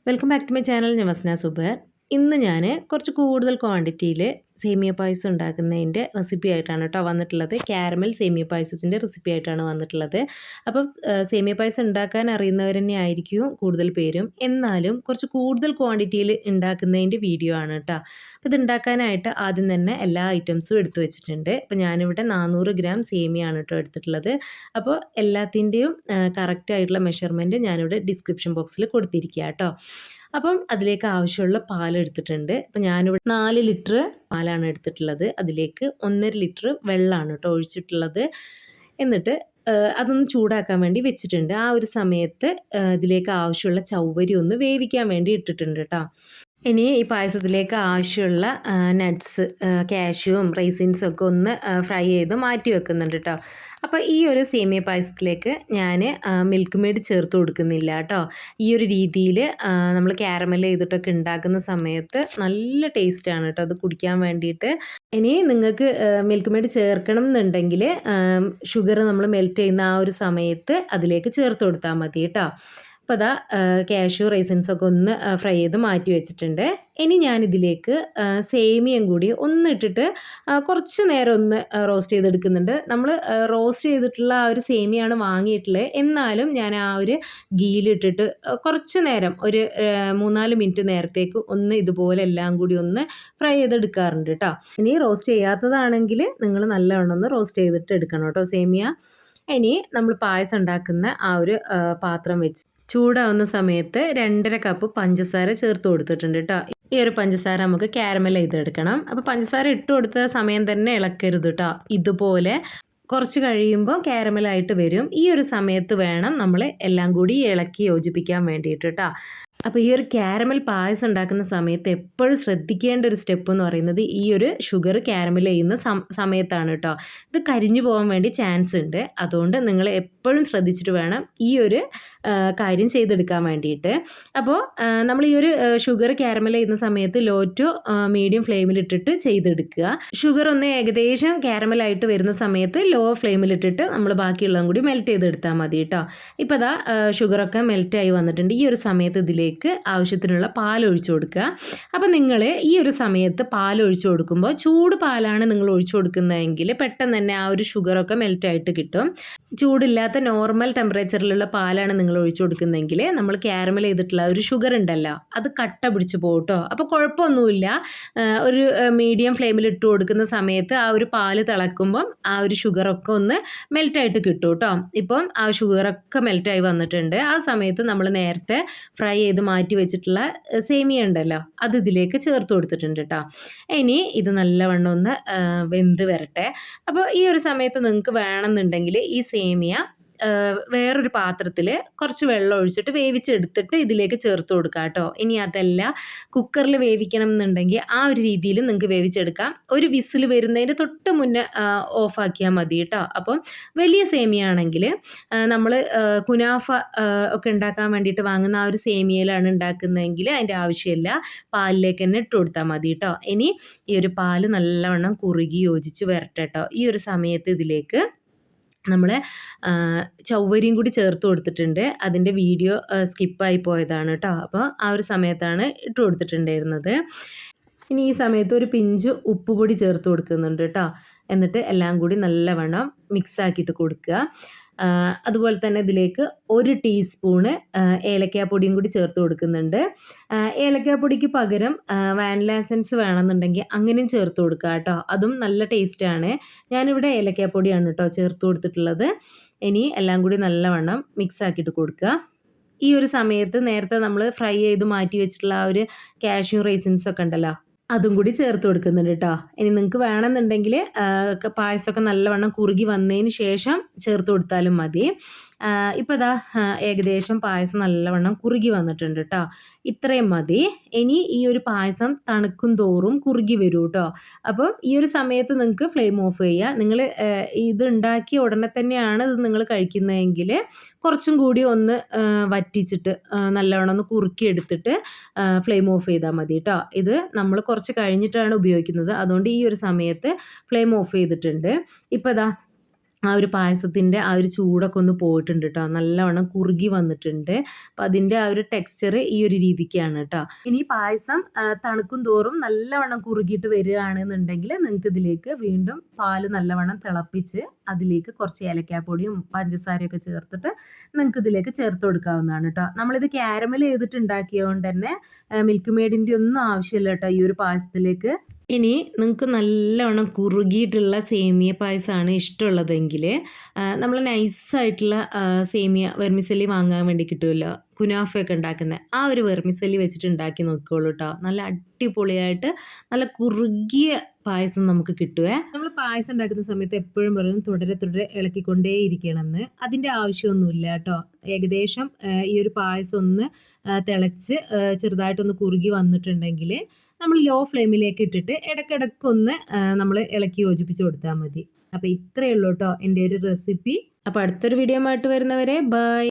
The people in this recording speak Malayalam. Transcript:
Welcome back to my channel. ഞാൻ വസ്ന സുബർ. ഇന്ന് ഞാൻ കുറച്ച് കൂടുതൽ ക്വാണ്ടിറ്റിയിൽ സേമിയ പായസം ഉണ്ടാക്കുന്നതിൻ്റെ റെസിപ്പി ആയിട്ടാണ് കേട്ടോ വന്നിട്ടുള്ളത്. കാരമൽ സേമിയ പായസത്തിൻ്റെ റെസിപ്പി ആയിട്ടാണ് വന്നിട്ടുള്ളത്. അപ്പം സേമിയ പായസം ഉണ്ടാക്കാൻ അറിയുന്നവർ തന്നെ ആയിരിക്കും കൂടുതൽ പേരും. എന്നാലും കുറച്ച് കൂടുതൽ ക്വാണ്ടിറ്റിയിൽ ഉണ്ടാക്കുന്നതിൻ്റെ വീഡിയോ ആണ് കേട്ടോ. അപ്പോൾ ഇത് ഉണ്ടാക്കാനായിട്ട് ആദ്യം തന്നെ എല്ലാ ഐറ്റംസും എടുത്തു വെച്ചിട്ടുണ്ട്. അപ്പോൾ ഞാനിവിടെ 400 ഗ്രാം സേമിയാണ് കേട്ടോ എടുത്തിട്ടുള്ളത്. അപ്പോൾ എല്ലാത്തിൻ്റെയും കറക്റ്റായിട്ടുള്ള മെഷർമെൻറ്റ് ഞാനിവിടെ ഡിസ്ക്രിപ്ഷൻ ബോക്സിൽ കൊടുത്തിരിക്കുക കേട്ടോ. അപ്പം അതിലേക്ക് ആവശ്യമുള്ള പാലെടുത്തിട്ടുണ്ട്. അപ്പം ഞാനിവിടെ 4 ലിറ്റർ പാലാണ് എടുത്തിട്ടുള്ളത്. അതിലേക്ക് 1.5 ലിറ്റർ വെള്ളമാണ് കേട്ടോ ഒഴിച്ചിട്ടുള്ളത്. എന്നിട്ട് അതൊന്ന് ചൂടാക്കാൻ വേണ്ടി വെച്ചിട്ടുണ്ട്. ആ ഒരു സമയത്ത് ഇതിലേക്ക് ആവശ്യമുള്ള ചവ്വരി ഒന്ന് വേവിക്കാൻ വേണ്ടി ഇട്ടിട്ടുണ്ട് കേട്ടോ. ഇനി ഈ പായസത്തിലേക്ക് ആവശ്യമുള്ള നട്ട്സ്, കാഷ്യൂവും റൈസിൻസും ഒക്കെ ഒന്ന് ഫ്രൈ ചെയ്ത് മാറ്റി വെക്കുന്നുണ്ട് കേട്ടോ. അപ്പോൾ ഈ ഒരു സേമിയ പായസത്തിലേക്ക് ഞാൻ മിൽക്ക് മെയ്ഡ് ചേർത്ത് കൊടുക്കുന്നില്ല കേട്ടോ. ഈ ഒരു രീതിയിൽ നമ്മൾ കാരമൽ ചെയ്തിട്ടൊക്കെ ഉണ്ടാക്കുന്ന സമയത്ത് നല്ല ടേസ്റ്റാണ് കേട്ടോ അത് കുടിക്കാൻ വേണ്ടിയിട്ട്. ഇനി നിങ്ങൾക്ക് മിൽക്ക് മെയ്ഡ് ചേർക്കണം എന്നുണ്ടെങ്കിൽ ഷുഗർ നമ്മൾ മെൽറ്റ് ചെയ്യുന്ന ആ ഒരു സമയത്ത് അതിലേക്ക് ചേർത്ത് കൊടുത്താൽ മതി കേട്ടോ. അപ്പോൾ അതാ കാഷ്യൂ റൈസിൻസൊക്കെ ഒന്ന് ഫ്രൈ ചെയ്ത് മാറ്റി വെച്ചിട്ടുണ്ട്. ഇനി ഞാനിതിലേക്ക് സേമിയം കൂടി ഒന്നിട്ടിട്ട് കുറച്ച് നേരം ഒന്ന് റോസ്റ്റ് ചെയ്തെടുക്കുന്നുണ്ട്. നമ്മൾ റോസ്റ്റ് ചെയ്തിട്ടുള്ള ആ ഒരു സേമിയാണ് വാങ്ങിയിട്ടുള്ളത്. എന്നാലും ഞാൻ ആ ഒരു ഗീലിട്ടിട്ട് കുറച്ച് നേരം ഒരു 3-4 മിനിറ്റ് നേരത്തേക്ക് ഒന്ന് ഇതുപോലെ എല്ലാം കൂടി ഒന്ന് ഫ്രൈ ചെയ്തെടുക്കാറുണ്ട് കേട്ടോ. ഇനി റോസ്റ്റ് ചെയ്യാത്തതാണെങ്കിൽ നിങ്ങൾ നല്ലവണ്ണം ഒന്ന് റോസ്റ്റ് ചെയ്തിട്ട് എടുക്കണം കേട്ടോ സേമിയ. ഇനി നമ്മൾ പായസം ഉണ്ടാക്കുന്ന ആ ഒരു പാത്രം വെച്ച് ചൂടാവുന്ന സമയത്ത് 2.5 കപ്പ് പഞ്ചസാര ചേർത്ത് കൊടുത്തിട്ടുണ്ട് കേട്ടോ. ഈ ഒരു പഞ്ചസാര നമുക്ക് കാരമൽ ചെയ്തെടുക്കണം. അപ്പോൾ പഞ്ചസാര ഇട്ട് കൊടുത്ത സമയം തന്നെ ഇളക്കരുത് കേട്ടോ. ഇതുപോലെ കുറച്ച് കഴിയുമ്പോൾ കാരമലായിട്ട് വരും. ഈ ഒരു സമയത്ത് വേണം നമ്മൾ എല്ലാം കൂടി ഇളക്കി യോജിപ്പിക്കാൻ വേണ്ടിയിട്ട് കേട്ടോ. അപ്പോൾ ഈ ഒരു കാരമൽ പായസം ഉണ്ടാക്കുന്ന സമയത്ത് എപ്പോഴും ശ്രദ്ധിക്കേണ്ട ഒരു സ്റ്റെപ്പ് എന്ന് പറയുന്നത് ഈ ഒരു ഷുഗർ കാരമൽ ചെയ്യുന്ന സമയത്താണ് കേട്ടോ. ഇത് കരിഞ്ഞു പോകാൻ വേണ്ടി ചാൻസ് ഉണ്ട്. അതുകൊണ്ട് നിങ്ങൾ എപ്പോഴും ശ്രദ്ധിച്ചിട്ട് വേണം ഈ ഒരു കാര്യം ചെയ്തെടുക്കാൻ വേണ്ടിയിട്ട്. അപ്പോൾ നമ്മൾ ഈ ഒരു ഷുഗർ കാരമൽ ചെയ്യുന്ന സമയത്ത് ലോ ടു മീഡിയം ഫ്ലെയിമിലിട്ടിട്ട് ചെയ്തെടുക്കുക. ഷുഗർ ഒന്ന് ഏകദേശം കാരമലായിട്ട് വരുന്ന സമയത്ത് ലോ ഫ്ലെയിമിലിട്ടിട്ട് നമ്മൾ ബാക്കിയുള്ളതും കൂടി മെൽറ്റ് ചെയ്തെടുത്താൽ മതി കേട്ടോ. ഇപ്പോൾ അതാ ഷുഗറൊക്കെ മെൽറ്റായി വന്നിട്ടുണ്ട്. ഈ ഒരു സമയത്ത് ഇതിലേക്ക് ആവശ്യത്തിനുള്ള പാൽ ഒഴിച്ചു കൊടുക്കുക. അപ്പോൾ നിങ്ങൾ ഈ ഒരു സമയത്ത് പാൽ ഒഴിച്ചു കൊടുക്കുമ്പോൾ ചൂട് പാലാണ് നിങ്ങൾ ഒഴിച്ചു കൊടുക്കുന്നതെങ്കിൽ പെട്ടെന്ന് തന്നെ ആ ഒരു ഷുഗറൊക്കെ മെൽറ്റായിട്ട് കിട്ടും. ചൂടില്ലാത്ത നോർമൽ ടെമ്പറേച്ചറിലുള്ള പാലാണ് നിങ്ങൾ ഒഴിച്ചു കൊടുക്കുന്നതെങ്കിൽ നമ്മൾ കാരമൽ ചെയ്തിട്ടുള്ള ഒരു ഷുഗർ ഉണ്ടല്ലോ അത് കട്ട പിടിച്ച് പോകും കേട്ടോ. അപ്പോൾ കുഴപ്പമൊന്നുമില്ല. ഒരു മീഡിയം ഫ്ലെയിമിൽ ഇട്ട് കൊടുക്കുന്ന സമയത്ത് ആ ഒരു പാല് തിളക്കുമ്പം ആ ഒരു ഷുഗറൊക്കെ ഒന്ന് മെൽറ്റായിട്ട് കിട്ടും കേട്ടോ. ഇപ്പം ആ ഷുഗറൊക്കെ മെൽറ്റായി വന്നിട്ടുണ്ട്. ആ സമയത്ത് നമ്മൾ നേരത്തെ ഫ്രൈ ചെയ്ത് മാറ്റി വെച്ചിട്ടുള്ള സേമിയ ഉണ്ടല്ലോ അത് ഇതിലേക്ക് ചേർത്ത് കൊടുത്തിട്ടുണ്ട് കേട്ടോ. ഇനി ഇത് നല്ലവണ്ണം ഒന്ന് വെന്ത് വരട്ടെ. അപ്പോൾ ഈ ഒരു സമയത്ത് നിങ്ങൾക്ക് വേണമെന്നുണ്ടെങ്കിൽ ഈ സേമിയ വേറൊരു പാത്രത്തിൽ കുറച്ച് വെള്ളം ഒഴിച്ചിട്ട് വേവിച്ചെടുത്തിട്ട് ഇതിലേക്ക് ചേർത്ത് കൊടുക്കുക കേട്ടോ. ഇനി അതല്ല കുക്കറിൽ വേവിക്കണം എന്നുണ്ടെങ്കിൽ ആ ഒരു രീതിയിൽ നിങ്ങൾക്ക് വേവിച്ചെടുക്കാം. ഒരു വിസിൽ വരുന്നതിന് തൊട്ട് മുന്നേ ഓഫാക്കിയാൽ മതി കേട്ടോ. അപ്പം വലിയ സേമിയ ആണെങ്കിൽ നമ്മൾ കുനാഫ ഒക്കെ ഉണ്ടാക്കാൻ വേണ്ടിയിട്ട് വാങ്ങുന്ന ആ ഒരു സേമിയയിലാണ് ഉണ്ടാക്കുന്നതെങ്കിൽ അതിൻ്റെ ആവശ്യമില്ല. പാലിലേക്ക് തന്നെ ഇട്ട് കൊടുത്താൽ മതി കേട്ടോ. ഇനി ഈ ഒരു പാല് നല്ലവണ്ണം കുറുകി യോജിച്ച് വരട്ടെ കേട്ടോ. ഈ ഒരു സമയത്ത് ഇതിലേക്ക് നമ്മൾ ചവ്വരിയും കൂടി ചേർത്ത് കൊടുത്തിട്ടുണ്ട്. അതിൻ്റെ വീഡിയോ സ്കിപ്പായി പോയതാണ് കേട്ടോ. അപ്പോൾ ആ ഒരു സമയത്താണ് ഇട്ട് കൊടുത്തിട്ടുണ്ടായിരുന്നത്. ഇനി ഈ സമയത്ത് ഒരു പിഞ്ച് ഉപ്പ് പൊടി ചേർത്ത് കൊടുക്കുന്നുണ്ട് കേട്ടോ. എന്നിട്ട് എല്ലാം കൂടി നല്ലവണ്ണം മിക്സ് ആക്കിയിട്ട് കൊടുക്കുക. അതുപോലെ തന്നെ ഇതിലേക്ക് 1 ടീസ്പൂണ് ഏലക്കാപ്പൊടിയും കൂടി ചേർത്ത് കൊടുക്കുന്നുണ്ട്. ഏലക്കാപ്പൊടിക്ക് പകരം വാനില എസൻസ് വേണമെന്നുണ്ടെങ്കിൽ അങ്ങനെയും ചേർത്ത് കൊടുക്കുക കേട്ടോ. അതും നല്ല ടേസ്റ്റാണ്. ഞാനിവിടെ ഏലക്കാപ്പൊടിയാണ് കേട്ടോ ചേർത്ത് കൊടുത്തിട്ടുള്ളത്. ഇനി എല്ലാം കൂടി നല്ലവണ്ണം മിക്സ് ആക്കിയിട്ട് കൊടുക്കുക. ഈ ഒരു സമയത്ത് നേരത്തെ നമ്മൾ ഫ്രൈ ചെയ്ത് മാറ്റി വെച്ചിട്ടുള്ള ആ ഒരു കാഷ്യൂ റൈസിൻസൊക്കെ ഉണ്ടല്ലോ അതും കൂടി ചേർത്ത് കൊടുക്കുന്നുണ്ട് കേട്ടോ. ഇനി നിങ്ങൾക്ക് വേണമെന്നുണ്ടെങ്കിൽ പായസമൊക്കെ നല്ലവണ്ണം കുറുകി വന്നതിന് ശേഷം ചേർത്ത് കൊടുത്താലും മതി. ഇപ്പോൾ ഇതാ ഏകദേശം പായസം നല്ലവണ്ണം കുറുകി വന്നിട്ടുണ്ട് കേട്ടോ. ഇത്രയും മതി. ഇനി ഈ ഒരു പായസം തണുക്കും തോറും കുറുകി വരും കേട്ടോ. അപ്പം ഈ ഒരു സമയത്ത് നിങ്ങൾക്ക് ഫ്ലെയിം ഓഫ് ചെയ്യുക. നിങ്ങൾ ഇത് ഉണ്ടാക്കിയ ഉടനെ തന്നെയാണ് ഇത് നിങ്ങൾ കഴിക്കുന്നതെങ്കിൽ കുറച്ചും കൂടി ഒന്ന് വറ്റിച്ചിട്ട് നല്ലവണ്ണം ഒന്ന് കുറുക്കി എടുത്തിട്ട് ഫ്ലെയിം ഓഫ് ചെയ്താൽ മതി കേട്ടോ. ഇത് നമ്മൾ കുറച്ച് കഴിഞ്ഞിട്ടാണ് ഉപയോഗിക്കുന്നത്. അതുകൊണ്ട് ഈ ഒരു സമയത്ത് ഫ്ലെയിം ഓഫ് ചെയ്തിട്ടുണ്ട്. ഇപ്പോൾ ഇതാ ആ ഒരു പായസത്തിൻ്റെ ആ ഒരു ചൂടൊക്കെ ഒന്ന് പോയിട്ടുണ്ട് കേട്ടോ. നല്ലവണ്ണം കുറുകി വന്നിട്ടുണ്ട്. അപ്പം അതിൻ്റെ ആ ഒരു ടെക്സ്ചർ ഈ ഒരു രീതിക്കാണ് കേട്ടോ. ഇനി പായസം തണുക്കും തോറും നല്ലവണ്ണം കുറുകിയിട്ട് വരികയാണെന്നുണ്ടെങ്കിൽ നിങ്ങൾക്ക് ഇതിലേക്ക് വീണ്ടും പാല് നല്ലവണ്ണം തിളപ്പിച്ച് അതിലേക്ക് കുറച്ച് ഏലക്കാപ്പൊടിയും പഞ്ചസാരയൊക്കെ ചേർത്തിട്ട് നിങ്ങൾക്ക് ഇതിലേക്ക് ചേർത്ത് കൊടുക്കാവുന്നതാണ് കേട്ടോ. നമ്മളിത് ക്യാരമൽ ചെയ്തിട്ട് ഉണ്ടാക്കിയതുകൊണ്ട് തന്നെ മിൽക്ക് മെയ്ഡിൻ്റെ ഒന്നും ആവശ്യമില്ല കേട്ടോ ഈ ഒരു പായസത്തിലേക്ക്. ഇനി നിങ്ങൾക്ക് നല്ലവണ്ണം കുറുകിയിട്ടുള്ള സേമിയ പായസമാണ് ഇഷ്ടമുള്ളതെങ്കിൽ നമ്മൾ നൈസായിട്ടുള്ള സേമിയ വെർമിസെല്ലി വാങ്ങാൻ വേണ്ടി കിട്ടുമല്ലോ, കുനാഫയൊക്കെ ഉണ്ടാക്കുന്നത് ആ ഒരു വെർമിസെല്ലി വെച്ചിട്ട് ഉണ്ടാക്കി നോക്കിക്കോളൂ കേട്ടോ. നല്ല അടിപൊളിയായിട്ട് നല്ല കുറുകിയ പായസം നമുക്ക് കിട്ടുവേ. നമ്മൾ പായസം ഉണ്ടാക്കുന്ന സമയത്ത് എപ്പോഴും പറയും തുടരെ തുടരെ ഇളക്കിക്കൊണ്ടേ ഇരിക്കണമെന്ന്. അതിൻ്റെ ആവശ്യമൊന്നുമില്ല കേട്ടോ. ഏകദേശം ഈ ഒരു പായസം ഒന്ന് തിളച്ച് ചെറുതായിട്ടൊന്ന് കുറുകി വന്നിട്ടുണ്ടെങ്കിൽ നമ്മൾ ലോ ഫ്ലെയിമിലേക്ക് ഇട്ടിട്ട് ഇടയ്ക്കിടയ്ക്കൊന്ന് നമ്മൾ ഇളക്കി യോജിപ്പിച്ച് കൊടുത്താൽ മതി. അപ്പോൾ ഇത്രയേ ഉള്ളൂ കേട്ടോ എൻ്റെ ഒരു റെസിപ്പി. അപ്പോൾ അടുത്തൊരു വീഡിയോ ആയിട്ട് വരുന്നവരെ ബൈ.